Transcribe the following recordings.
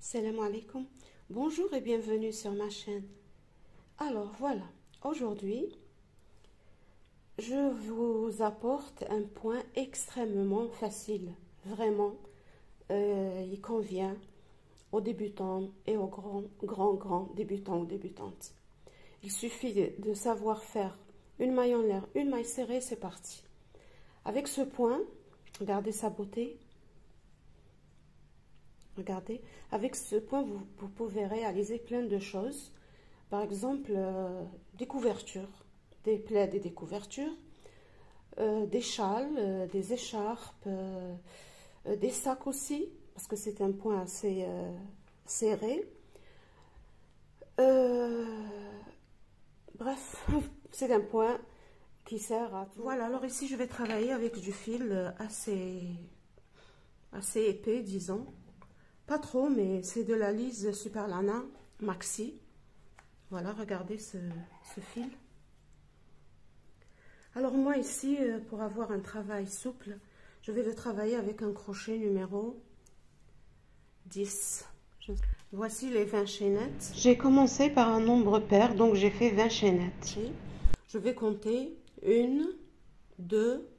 Salam alaikum. Bonjour et bienvenue sur ma chaîne. Alors voilà, aujourd'hui, je vous apporte un point extrêmement facile. Vraiment, il convient aux débutants et aux grands débutants ou débutantes. Il suffit de savoir faire une maille en l'air, une maille serrée, c'est parti. Avec ce point, regardez sa beauté. Regardez, avec ce point, vous pouvez réaliser plein de choses. Par exemple, des couvertures, des plaids et des couvertures, des châles, des écharpes, des sacs aussi, parce que c'est un point assez serré. Bref, c'est un point qui sert à tout. Voilà, alors ici, je vais travailler avec du fil assez épais, disons. Pas trop, mais c'est de la lise Superlana Maxi. Voilà, regardez ce fil. Alors moi ici, pour avoir un travail souple, je vais le travailler avec un crochet numéro 10. Voici les 20 chaînettes. J'ai commencé par un nombre pair, donc j'ai fait 20 chaînettes. Je vais compter 1, 2,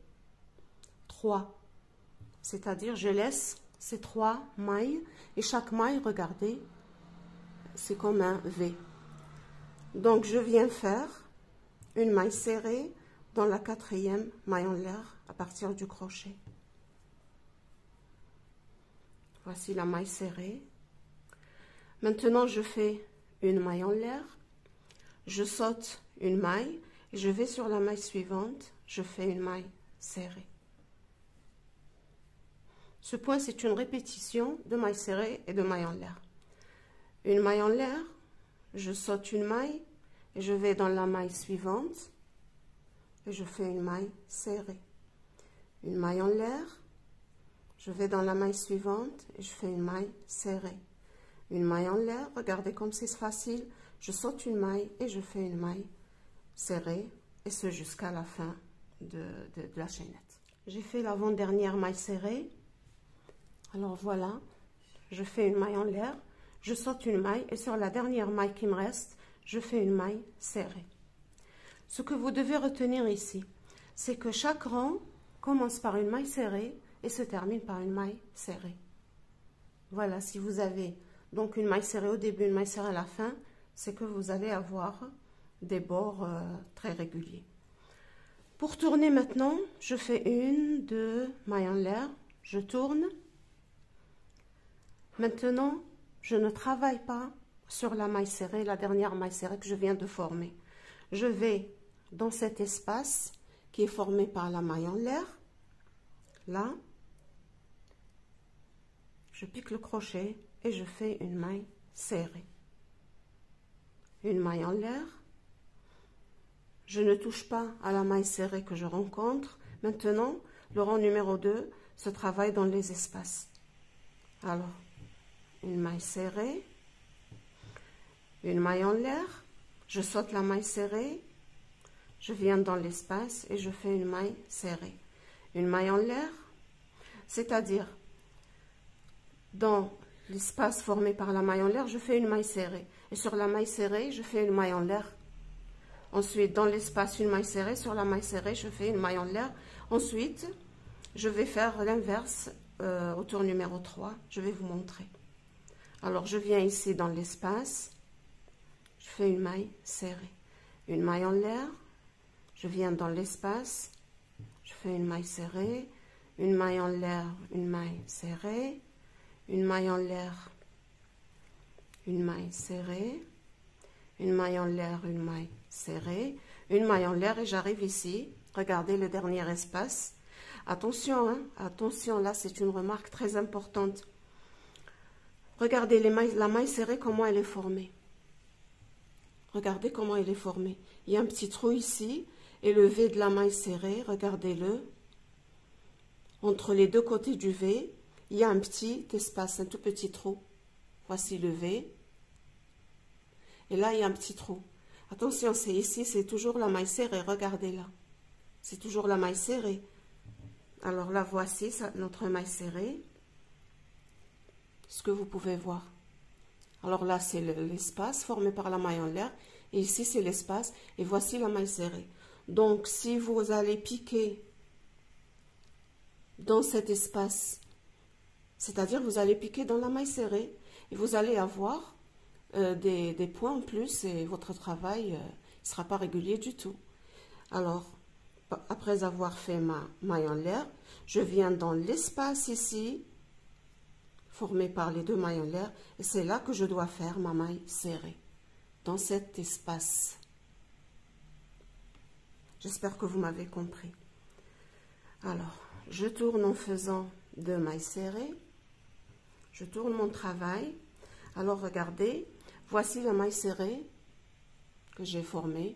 3. C'est-à-dire, je laisse ces 3 mailles et chaque maille, regardez, c'est comme un V. Donc je viens faire une maille serrée dans la 4e maille en l'air à partir du crochet. Voici la maille serrée. Maintenant je fais une maille en l'air, je saute une maille et je vais sur la maille suivante, je fais une maille serrée. Ce point, c'est une répétition de maille serrée et de maille en l'air. Une maille en l'air, je saute une maille et je vais dans la maille suivante et je fais une maille serrée. Une maille en l'air, je vais dans la maille suivante et je fais une maille serrée. Une maille en l'air, regardez comme c'est facile, je saute une maille et je fais une maille serrée et ce jusqu'à la fin de la chaînette. J'ai fait l'avant-dernière maille serrée. Alors voilà, je fais une maille en l'air, je saute une maille et sur la dernière maille qui me reste, je fais une maille serrée. Ce que vous devez retenir ici, c'est que chaque rang commence par une maille serrée et se termine par une maille serrée. Voilà, si vous avez donc une maille serrée au début, une maille serrée à la fin, c'est que vous allez avoir des bords très réguliers. Pour tourner maintenant, je fais 1, 2 mailles en l'air, je tourne. Maintenant, je ne travaille pas sur la maille serrée, la dernière maille serrée que je viens de former. Je vais dans cet espace qui est formé par la maille en l'air. Là, je pique le crochet et je fais une maille serrée. Une maille en l'air. Je ne touche pas à la maille serrée que je rencontre. Maintenant, le rang numéro 2 se travaille dans les espaces. Alors, une maille serrée, une maille en l'air, je saute la maille serrée, je viens dans l'espace et je fais une maille serrée. Une maille en l'air, c'est-à-dire dans l'espace formé par la maille en l'air, je fais une maille serrée. Et sur la maille serrée, je fais une maille en l'air. Ensuite, dans l'espace, une maille serrée, sur la maille serrée, je fais une maille en l'air. Ensuite, je vais faire l'inverse au tour numéro 3, je vais vous montrer. Alors, je viens ici dans l'espace, je fais une maille serrée. Une maille en l'air, je viens dans l'espace, je fais une maille serrée, une maille en l'air, une maille serrée, une maille en l'air, une maille serrée, une maille en l'air, une maille serrée, une maille en l'air et j'arrive ici. Regardez le dernier espace. Attention, hein, attention, là c'est une remarque très importante. Regardez la maille serrée, comment elle est formée. Regardez comment elle est formée. Il y a un petit trou ici et le V de la maille serrée, regardez-le. Entre les deux côtés du V, il y a un petit espace, un tout petit trou. Voici le V. Et là, il y a un petit trou. Attention, c'est ici, c'est toujours la maille serrée. Regardez là. C'est toujours la maille serrée. Alors là, voici notre maille serrée. Ce que vous pouvez voir. Alors là, c'est l'espace formé par la maille en l'air. Et ici, c'est l'espace. Et voici la maille serrée. Donc, si vous allez piquer dans cet espace, c'est-à-dire vous allez piquer dans la maille serrée, et vous allez avoir des points en plus, et votre travail ne sera pas régulier du tout. Alors, après avoir fait ma maille en l'air, je viens dans l'espace ici, formé par les deux mailles en l'air, et c'est là que je dois faire ma maille serrée, dans cet espace. J'espère que vous m'avez compris. Alors, je tourne en faisant 2 mailles serrées, je tourne mon travail. Alors, regardez, voici la maille serrée que j'ai formée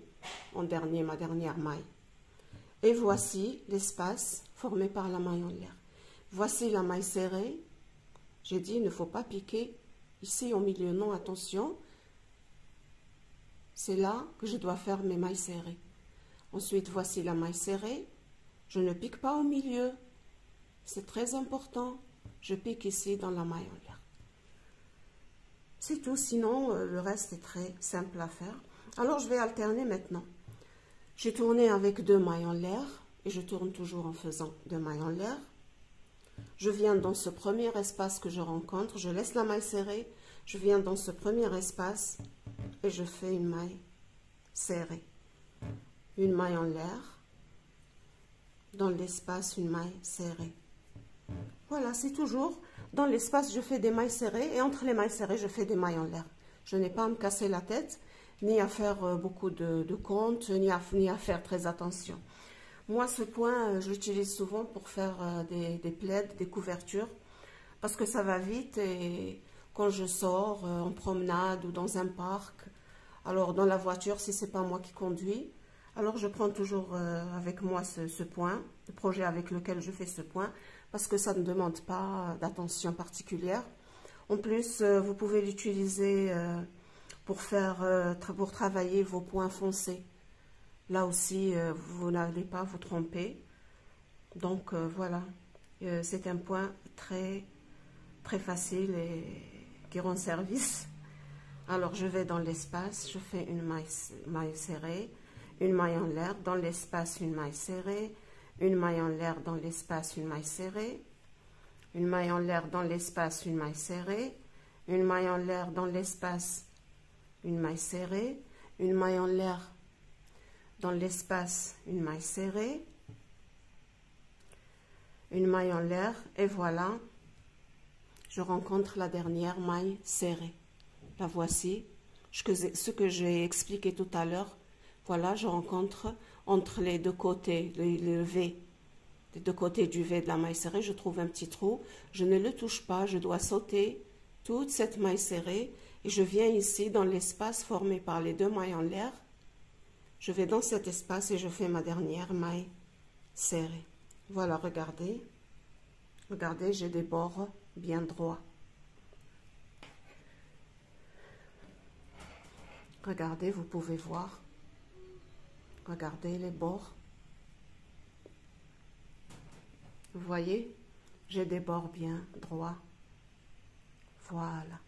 en dernier, ma dernière maille. Et voici l'espace formé par la maille en l'air. Voici la maille serrée. J'ai dit, il ne faut pas piquer ici au milieu. Non, attention. C'est là que je dois faire mes mailles serrées. Ensuite, voici la maille serrée. Je ne pique pas au milieu. C'est très important. Je pique ici dans la maille en l'air. C'est tout. Sinon, le reste est très simple à faire. Alors, je vais alterner maintenant. J'ai tourné avec 2 mailles en l'air et je tourne toujours en faisant 2 mailles en l'air. Je viens dans ce premier espace que je rencontre, je laisse la maille serrée, je viens dans ce premier espace et je fais une maille serrée. Une maille en l'air, dans l'espace une maille serrée. Voilà, c'est toujours dans l'espace je fais des mailles serrées et entre les mailles serrées je fais des mailles en l'air. Je n'ai pas à me casser la tête, ni à faire beaucoup de comptes, ni à faire très attention. Moi, ce point, je l'utilise souvent pour faire des plaids, des couvertures, parce que ça va vite et quand je sors en promenade ou dans un parc, alors dans la voiture, si ce n'est pas moi qui conduis, alors je prends toujours avec moi ce point, le projet avec lequel je fais ce point, parce que ça ne demande pas d'attention particulière. En plus, vous pouvez l'utiliser pour travailler vos points foncés. Là aussi, vous n'allez pas vous tromper. Donc, voilà. C'est un point très, très facile et qui rend service. Alors, je vais dans l'espace. Je fais une maille serrée. Une maille en l'air. Dans l'espace, une maille serrée. Une maille en l'air. Dans l'espace, une maille serrée. Une maille en l'air. Dans l'espace, une maille serrée. Une maille en l'air. Dans l'espace, une maille serrée. Une maille en l'air. Dans l'espace, une maille serrée, une maille en l'air, et voilà, je rencontre la dernière maille serrée. La voici, ce que j'ai expliqué tout à l'heure. Voilà, je rencontre entre les deux côtés, le V, les deux côtés du V de la maille serrée, je trouve un petit trou. Je ne le touche pas, je dois sauter toute cette maille serrée, et je viens ici dans l'espace formé par les 2 mailles en l'air. Je vais dans cet espace et je fais ma dernière maille serrée. Voilà, regardez. Regardez, j'ai des bords bien droits. Regardez, vous pouvez voir. Regardez les bords. Vous voyez, j'ai des bords bien droits. Voilà.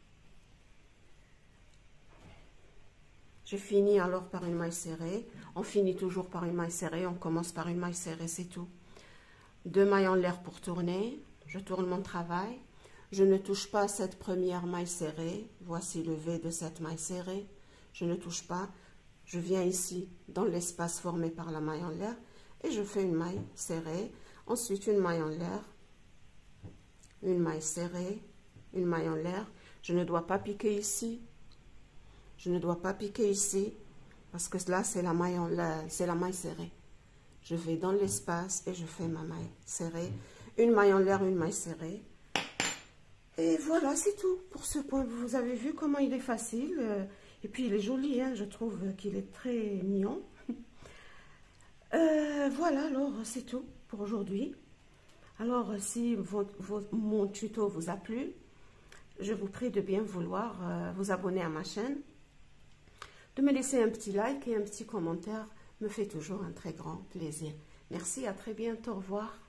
J'ai fini alors par une maille serrée. On finit toujours par une maille serrée. On commence par une maille serrée, c'est tout. 2 mailles en l'air pour tourner. Je tourne mon travail. Je ne touche pas cette première maille serrée. Voici le V de cette maille serrée. Je ne touche pas. Je viens ici dans l'espace formé par la maille en l'air et je fais une maille serrée. Ensuite, une maille en l'air. Une maille serrée. Une maille en l'air. Je ne dois pas piquer ici. Je ne dois pas piquer ici parce que là, c'est la maille serrée. Je vais dans l'espace et je fais ma maille serrée. Une maille en l'air, une maille serrée. Et voilà, c'est tout pour ce point. Vous avez vu comment il est facile. Et puis, il est joli, hein, je trouve qu'il est très mignon. Voilà, alors, c'est tout pour aujourd'hui. Alors, si mon tuto vous a plu, je vous prie de bien vouloir vous abonner à ma chaîne. De me laisser un petit like et un petit commentaire me fait toujours un très grand plaisir. Merci, à très bientôt, au revoir.